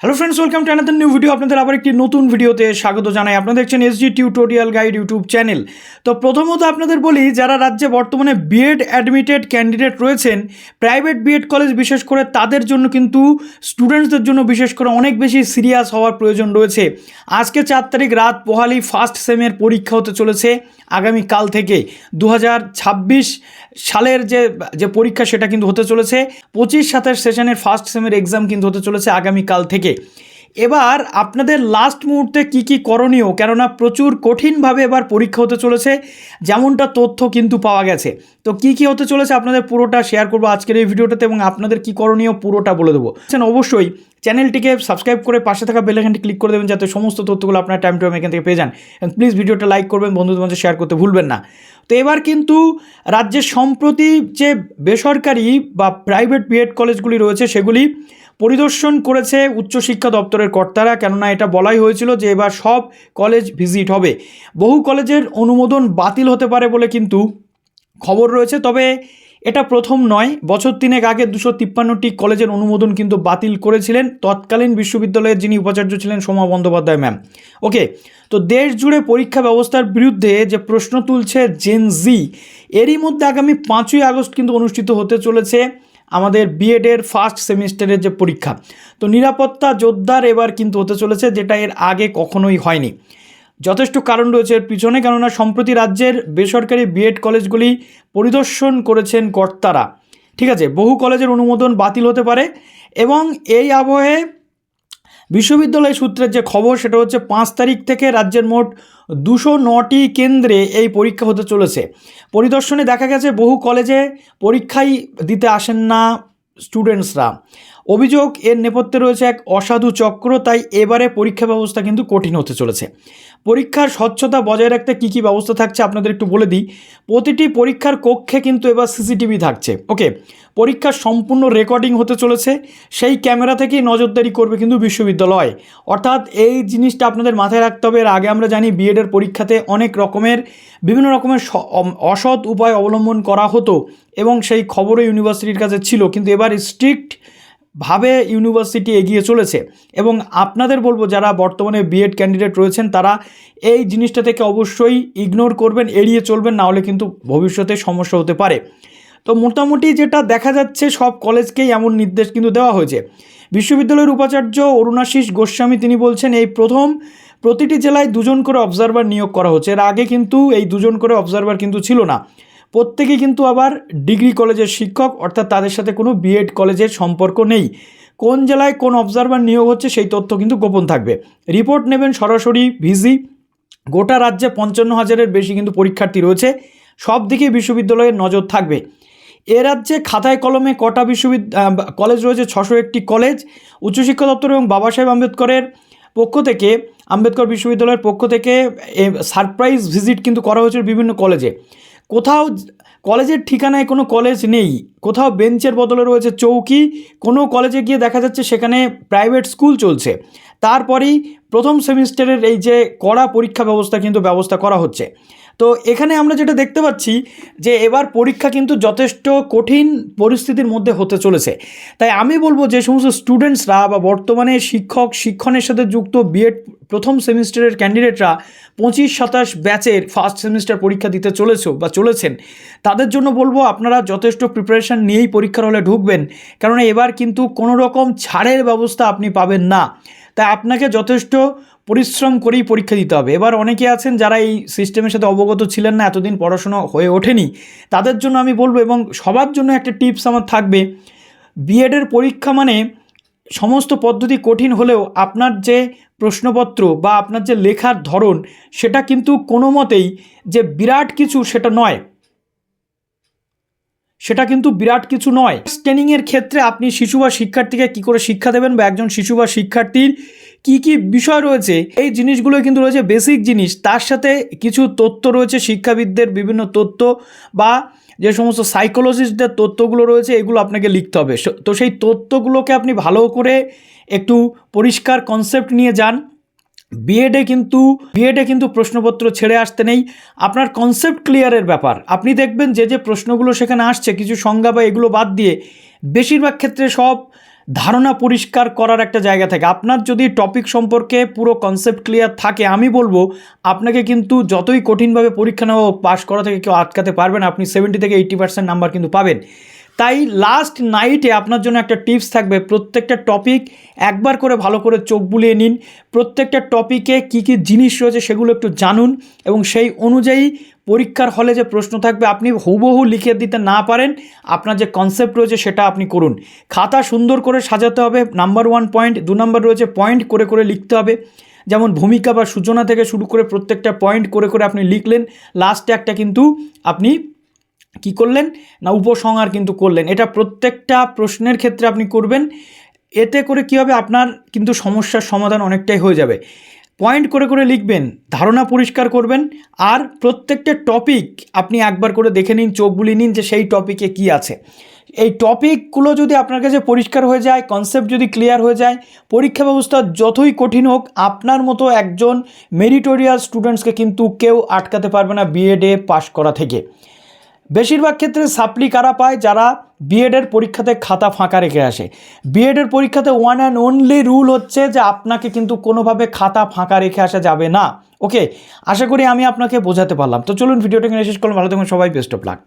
Hello friends, welcome to another new video. আপনাদের আবার একটি নতুন ভিডিওতে স্বাগত জানাই। আপনারা দেখছেন SG tutorial guide YouTube channel. তো প্রথমত আপনাদের বলি, যারা রাজ্যে বর্তমানে বিএড অ্যাডমিটেড ক্যান্ডিডেট রয়েছেন, প্রাইভেট বিএড কলেজ বিশেষ করে তাদের জন্য কিন্তু স্টুডেন্টসদের জন্য বিশেষ করে অনেক বেশি সিরিয়াস হওয়ার প্রয়োজন রয়েছে। আজকে 4 তারিখ রাত পোহালি ফার্স্ট সেমের পরীক্ষা হতে চলেছে আগামীকাল থেকে। 2026 সালের যে পরীক্ষা সেটা কিন্তু হতে চলেছে। 25-27 সেশনের ফার্স্ট সেমের এক্সাম কিন্তু হতে চলেছে আগামীকাল থেকে। এবার আপনাদের লাস্ট মুহূর্তে কি কি করণীয়, কেননা প্রচুর কঠিনভাবে এবার পরীক্ষা হতে চলেছে যেমনটা তথ্য কিন্তু পাওয়া গেছে। তো কি কি হতে চলেছে আপনাদের পুরোটা শেয়ার করবো আজকের এই ভিডিওটাতে, এবং আপনাদের কি করণীয় পুরোটা বলে দেবো। অবশ্যই চ্যানেলটিকে সাবস্ক্রাইব করে পাশে থাকা বেল আইকনটি ক্লিক করে দেবেন, যাতে সমস্ত তথ্যগুলো আপনার টাইম টু টাইম এখান থেকে পেয়ে যান। এবং প্লিজ ভিডিওটা লাইক করবেন, বন্ধুদের মধ্যে শেয়ার করতে ভুলবেন না। তো এবার কিন্তু রাজ্যের সম্প্রতি যে বেসরকারি বা প্রাইভেট বিএড কলেজগুলি রয়েছে সেগুলি পরিদর্শন করেছে উচ্চশিক্ষা দপ্তরের কর্তারা, কেননা এটা বলাই হয়েছিল যে এবার সব কলেজ ভিজিট হবে। বহু কলেজের অনুমোদন বাতিল হতে পারে বলে কিন্তু খবর রয়েছে, তবে এটা প্রথম নয়। বছর 3 আগে 253টি কলেজের অনুমোদন কিন্তু বাতিল করেছিলেন তৎকালীন বিশ্ববিদ্যালয়ের যিনি উপাচার্য ছিলেন সোমা বন্দ্যোপাধ্যায় ম্যাম। ওকে, তো দেশ জুড়ে পরীক্ষা ব্যবস্থার বিরুদ্ধে যে প্রশ্ন তুলছে জেন জি, এরই মধ্যে আগামী 5ই আগস্ট কিন্তু অনুষ্ঠিত হতে চলেছে আমাদের বিএডের ফার্স্ট সেমিস্টারের যে পরীক্ষা। তো নিরাপত্তা জোরদার এবার কিন্তু হতে চলেছে, যেটা এর আগে কখনোই হয়নি। যথেষ্ট কারণ রয়েছে এর পিছনে, কেননা সম্প্রতি রাজ্যের বেসরকারি বিএড কলেজগুলি পরিদর্শন করেছেন কর্তারা। ঠিক আছে, বহু কলেজের অনুমোদন বাতিল হতে পারে, এবং এই আবহে বিশ্ববিদ্যালয় সূত্রের যে খবর সেটা হচ্ছে 5 তারিখ থেকে রাজ্যের মোট 209টি কেন্দ্রে এই পরীক্ষা হতে চলেছে। পরিদর্শনে দেখা গেছে বহু কলেজে পরীক্ষাই দিতে আসেন না স্টুডেন্টসরা। অভিযোগ, এর নেপথ্যে রয়েছে এক অসাধু চক্র, তাই এবারে পরীক্ষা ব্যবস্থা কিন্তু কঠিন হতে চলেছে। পরীক্ষার স্বচ্ছতা বজায় রাখতে কী কী ব্যবস্থা থাকছে আপনাদের একটু বলে দিই। প্রতিটি পরীক্ষার কক্ষে কিন্তু এবার সিসিটিভি থাকছে। ওকে, পরীক্ষার সম্পূর্ণ রেকর্ডিং হতে চলেছে, সেই ক্যামেরা থেকেই নজরদারি করবে কিন্তু বিশ্ববিদ্যালয়। অর্থাৎ এই জিনিসটা আপনাদের মাথায় রাখতে হবে। এর আগে আমরা জানি বিএডের পরীক্ষাতে অনেক রকমের বিভিন্ন রকমের অসৎ উপায় অবলম্বন করা হতো, এবং সেই খবরও ইউনিভার্সিটির কাছে ছিল, কিন্তু এবার স্ট্রিক্ট ভাবে ইউনিভার্সিটি এগিয়ে চলেছে। এবং আপনাদের বলবো, যারা বর্তমানে বিএড ক্যান্ডিডেট রয়েছেন তারা এই জিনিসটা থেকে অবশ্যই ইগনোর করবেন, এড়িয়ে চলবেন, না হলে কিন্তু ভবিষ্যতে সমস্যা হতে পারে। তো মোটামুটি যেটা দেখা যাচ্ছে, সব কলেজকেই এমন নির্দেশ কিন্তু দেওয়া হয়েছে। বিশ্ববিদ্যালয়ের উপাচার্য অরুণাশিস গোস্বামী তিনি বলছেন, এই প্রথম প্রতিটি জেলায় 2 জন করে অবজারভার নিয়োগ করা হচ্ছে। এর আগে কিন্তু এই 2 জন করে অবজারভার কিন্তু ছিল না। প্রত্যেকেই কিন্তু আবার ডিগ্রি কলেজের শিক্ষক, অর্থাৎ তাদের সাথে কোনো বিএড কলেজের সম্পর্ক নেই। কোন জেলায় কোন অবজারভার নিয়োগ হচ্ছে সেই তথ্য কিন্তু গোপন থাকবে। রিপোর্ট নেবেন সরাসরি ভিজি। গোটা রাজ্যে 55,000-এর বেশি কিন্তু পরীক্ষার্থী রয়েছে, সব দিকেই বিশ্ববিদ্যালয়ের নজর থাকবে। এ রাজ্যে খাতায় কলমে কটা কলেজ রয়েছে? 601টি কলেজ। উচ্চশিক্ষা দপ্তর এবং বাবা সাহেব আম্বেদকরের পক্ষ থেকে, আম্বেদকর বিশ্ববিদ্যালয়ের পক্ষ থেকে সারপ্রাইজ ভিজিট কিন্তু করা হয়েছিল বিভিন্ন কলেজে। কোথাও কলেজের ঠিকানায় কোনো কলেজ নেই, কোথাও বেঞ্চের বদলে রয়েছে চৌকি, কোনো কলেজে গিয়ে দেখা যাচ্ছে সেখানে প্রাইভেট স্কুল চলছে। তারপরেই প্রথম সেমিস্টারের এই যে কড়া পরীক্ষা ব্যবস্থা করা হচ্ছে। তো এখানে আমরা যেটা দেখতে পাচ্ছি যে এবার পরীক্ষা কিন্তু যথেষ্ট কঠিন পরিস্থিতির মধ্যে হতে চলেছে। তাই আমি বলবো, যে সমস্ত স্টুডেন্টসরা বা বর্তমানে শিক্ষণের সাথে যুক্ত বিএড প্রথম সেমিস্টারের ক্যান্ডিডেটরা 25-27 ব্যাচের ফার্স্ট সেমিস্টার পরীক্ষা দিতে চলেছেন, তাদের জন্য বলবো আপনারা যথেষ্ট প্রিপারেশান নিয়েই পরীক্ষার হলে ঢুকবেন, কারণ এবার কিন্তু কোনো রকম ছাড়ের ব্যবস্থা আপনি পাবেন না। তাই আপনাকে যথেষ্ট পরিশ্রম করেই পরীক্ষা দিতে হবে। এবার অনেকে আছেন যারা এই সিস্টেমের সাথে অবগত ছিলেন না, এতদিন পড়াশোনা হয়ে ওঠেনি, তাদের জন্য আমি বলবো, এবং সবার জন্য একটা টিপস আমার থাকবে, বিএডের পরীক্ষা মানে সমস্ত পদ্ধতি কঠিন হলেও আপনার যে প্রশ্নপত্র বা আপনার যে লেখার ধরন সেটা কিন্তু কোনো মতেই যে বিরাট কিছু সেটা নয়। ট্রেনিংয়ের ক্ষেত্রে আপনি শিশু বা শিক্ষার্থীকে কী করে শিক্ষা দেবেন, বা একজন শিশু বা শিক্ষার্থীর কি কি বিষয় রয়েছে, এই জিনিসগুলো কিন্তু রয়েছে বেসিক জিনিস। তার সাথে কিছু তথ্য রয়েছে শিক্ষাবিদদের বিভিন্ন তথ্য, বা যে সমস্ত সাইকোলজিস্টদের তথ্যগুলো রয়েছে, এগুলো আপনাকে লিখতে হবে। তো সেই তথ্যগুলোকে আপনি ভালো করে একটু পরিষ্কার কনসেপ্ট নিয়ে যান। বিএডে কিন্তু প্রশ্নপত্র ছেড়ে আসতে নেই, আপনার কনসেপ্ট ক্লিয়ারের ব্যাপার। আপনি দেখবেন যে প্রশ্নগুলো সেখানে আসছে, কিছু সংজ্ঞা বা এগুলো বাদ দিয়ে বেশিরভাগ ক্ষেত্রে সব ধারণা পরিষ্কার করার একটা জায়গা থাকে। আপনার যদি টপিক সম্পর্কে পুরো কনসেপ্ট ক্লিয়ার থাকে, আমি বলবো আপনাকে কিন্তু যতই কঠিনভাবে পরীক্ষা নেওয়া পাস করা থেকে কেউ আটকাতে পারবে না। আপনি 70 থেকে 80% নাম্বার কিন্তু পাবেন। তাই লাস্ট নাইটে আপনার জন্য একটা টিপস থাকবে, প্রত্যেকটা টপিক একবার করে ভালো করে চোখ বুলিয়ে নিন, প্রত্যেকটা টপিকে কী কী জিনিস রয়েছে সেগুলো একটু জানুন, এবং সেই অনুযায়ী পরীক্ষার হলে যে প্রশ্ন থাকবে আপনি হুবহু লিখে দিতে না পারেন, আপনার যে কনসেপ্ট রয়েছে সেটা আপনি করুন। খাতা সুন্দর করে সাজাতে হবে, নাম্বার 1 পয়েন্ট, 2 নাম্বার রয়েছে পয়েন্ট করে করে লিখতে হবে। যেমন ভূমিকা বা সূচনা থেকে শুরু করে প্রত্যেকটা পয়েন্ট করে করে আপনি লিখলেন, লাস্টে একটা কিন্তু আপনি কি করলেন না উপসংহার কিন্তু করলেন। এটা প্রত্যেকটা প্রশ্নের ক্ষেত্রে আপনি করবেন। এতে করে কী হবে, আপনার কিন্তু সমস্যার সমাধান অনেকটাই হয়ে যাবে। পয়েন্ট করে করে লিখবেন, ধারণা পরিষ্কার করবেন, আর প্রত্যেকটা টপিক আপনি একবার করে দেখে নিন, চোখ বুলিয়ে নিন যে সেই টপিকে কি আছে। এই টপিকগুলো যদি আপনার কাছে পরিষ্কার হয়ে যায়, কনসেপ্ট যদি ক্লিয়ার হয়ে যায়, পরীক্ষা ব্যবস্থা যতই কঠিন হোক, আপনার মতো একজন মেরিটোরিয়াস স্টুডেন্টসকে কিন্তু কেউ আটকাতে পারবে না বিএডে পাশ করা থেকে। বেশিরভাগ ক্ষেত্রে সাপ্লি কারা পায়? যারা বিএডের পরীক্ষাতে খাতা ফাঁকা রেখে আসে। বিএডের পরীক্ষাতে ওয়ান অ্যান্ড অনলি রুল হচ্ছে যে আপনাকে কিন্তু কোনোভাবে খাতা ফাঁকা রেখে আসা যাবে না। ওকে, আশা করি আমি আপনাকে বোঝাতে পারলাম। তো চলুন ভিডিওটা এখানে শেষ করলাম। ভালো থাকুন সবাই, বেস্ট অফ লাক।